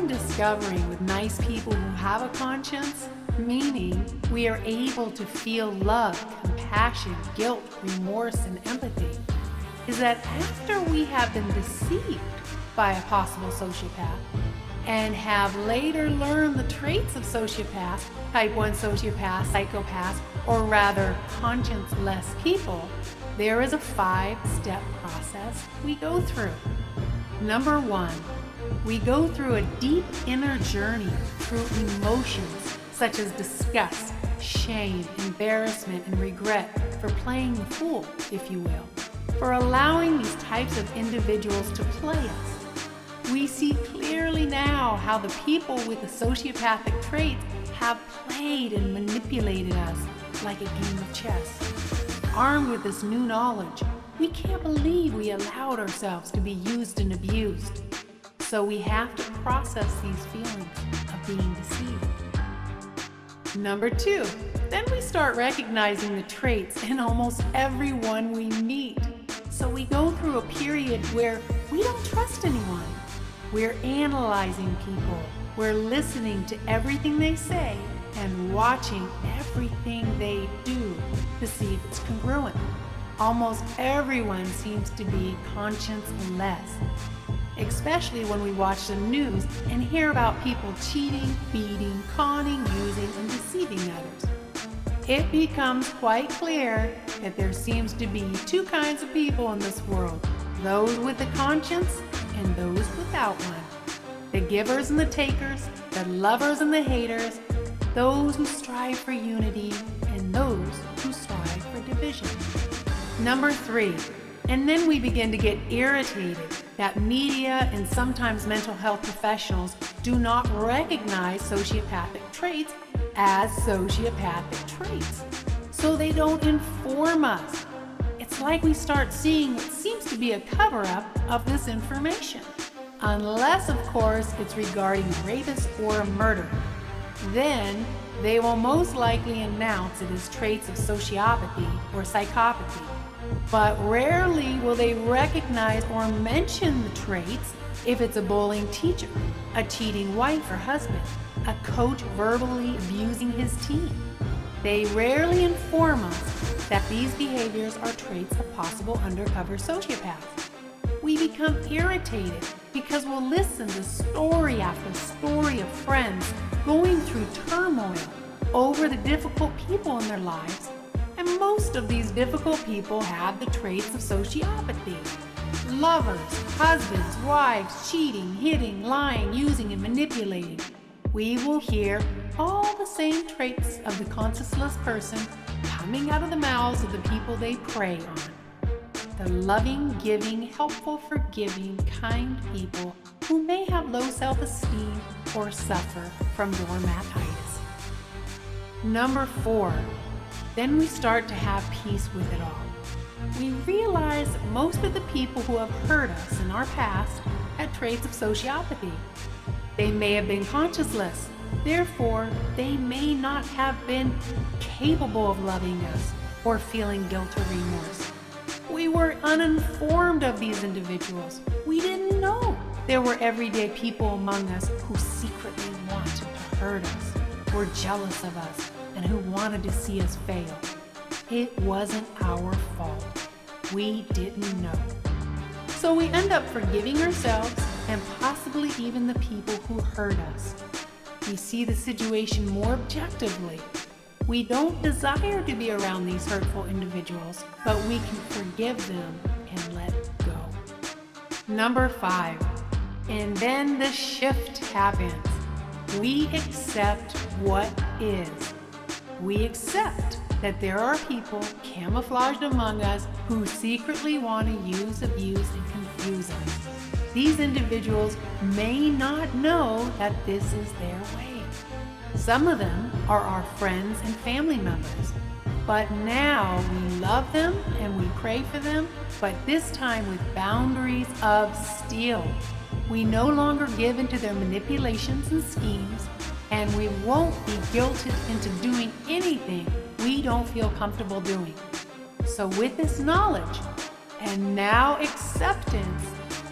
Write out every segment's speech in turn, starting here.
been discovering with nice people who have a conscience, meaning we are able to feel love, compassion, guilt, remorse, and empathy, is that after we have been deceived by a possible sociopath and have later learned the traits of sociopaths, type 1 sociopaths, psychopaths, or rather conscience-less people, there is a 5-step process we go through. Number 1, we go through a deep inner journey through emotions such as disgust, shame, embarrassment, and regret for playing the fool, if you will, for allowing these types of individuals to play us. We see clearly now how the people with the sociopathic traits have played and manipulated us like a game of chess. Armed with this new knowledge, we can't believe we allowed ourselves to be used and abused. So we have to process these feelings of being deceived. Number 2, then we start recognizing the traits in almost everyone we meet. So we go through a period where we don't trust anyone. We're analyzing people. We're listening to everything they say and watching everything they do to see if it's congruent. Almost everyone seems to be conscience-less, especially when we watch the news and hear about people cheating, beating, conning, using, and deceiving others. It becomes quite clear that there seems to be 2 kinds of people in this world, those with a conscience and those without one. The givers and the takers, the lovers and the haters, those who strive for unity and those who strive for division. Number 3, and then we begin to get irritated that media and sometimes mental health professionals do not recognize sociopathic traits as sociopathic traits. So they don't inform us. It's like we start seeing what seems to be a cover-up of this information. Unless, of course, it's regarding a rapist or a murderer. Then they will most likely announce it as traits of sociopathy or psychopathy. But rarely will they recognize or mention the traits if it's a bullying teacher, a cheating wife or husband, a coach verbally abusing his team. They rarely inform us that these behaviors are traits of possible undercover sociopaths. We become irritated because we'll listen to story after story of friends going through turmoil over the difficult people in their lives, and most of these difficult people have the traits of sociopathy. Lovers, husbands, wives, cheating, hitting, lying, using, and manipulating. We will hear all the same traits of the conscienceless person coming out of the mouths of the people they prey on. The loving, giving, helpful, forgiving, kind people who may have low self-esteem or suffer from doormatitis. Number 4, then we start to have peace with it all. We realize that most of the people who have hurt us in our past had traits of sociopathy. They may have been conscienceless, therefore they may not have been capable of loving us or feeling guilt or remorse. We were uninformed of these individuals. We didn't know there were everyday people among us who secretly wanted to hurt us, were jealous of us, and who wanted to see us fail. It wasn't our fault. We didn't know. So we end up forgiving ourselves and possibly even the people who hurt us. We see the situation more objectively. We don't desire to be around these hurtful individuals, but we can forgive them and let go. Number 5, and then the shift happens. We accept what is. We accept that there are people camouflaged among us who secretly want to use, abuse, and confuse us. These individuals may not know that this is their way. Some of them are our friends and family members, but now we love them and we pray for them, but this time with boundaries of steel. We no longer give into their manipulations and schemes, and we won't be guilted into doing anything we don't feel comfortable doing. So with this knowledge and now acceptance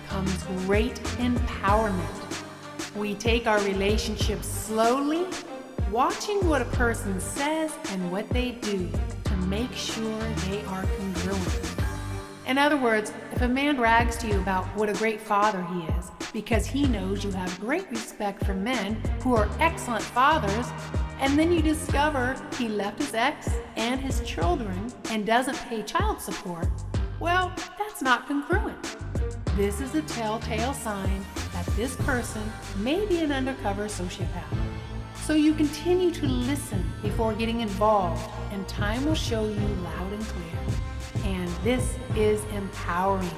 comes great empowerment. We take our relationships slowly, watching what a person says and what they do to make sure they are congruent. In other words, if a man brags to you about what a great father he is because he knows you have great respect for men who are excellent fathers, and then you discover he left his ex and his children and doesn't pay child support, well, that's not congruent. This is a telltale sign that this person may be an undercover sociopath. So you continue to listen before getting involved, and time will show you loud and clear. And this is empowering.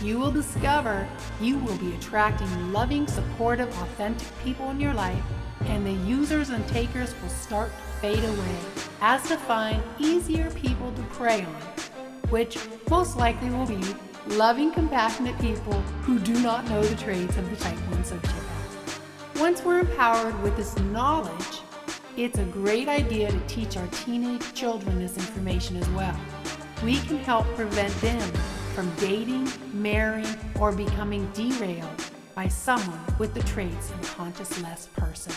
You will discover you will be attracting loving, supportive, authentic people in your life, and the users and takers will start to fade away as to find easier people to prey on, which most likely will be loving, compassionate people who do not know the traits of the type 1 sociopath. Once we're empowered with this knowledge, it's a great idea to teach our teenage children this information as well. We can help prevent them from dating, marrying, or becoming derailed by someone with the traits of a conscious less person.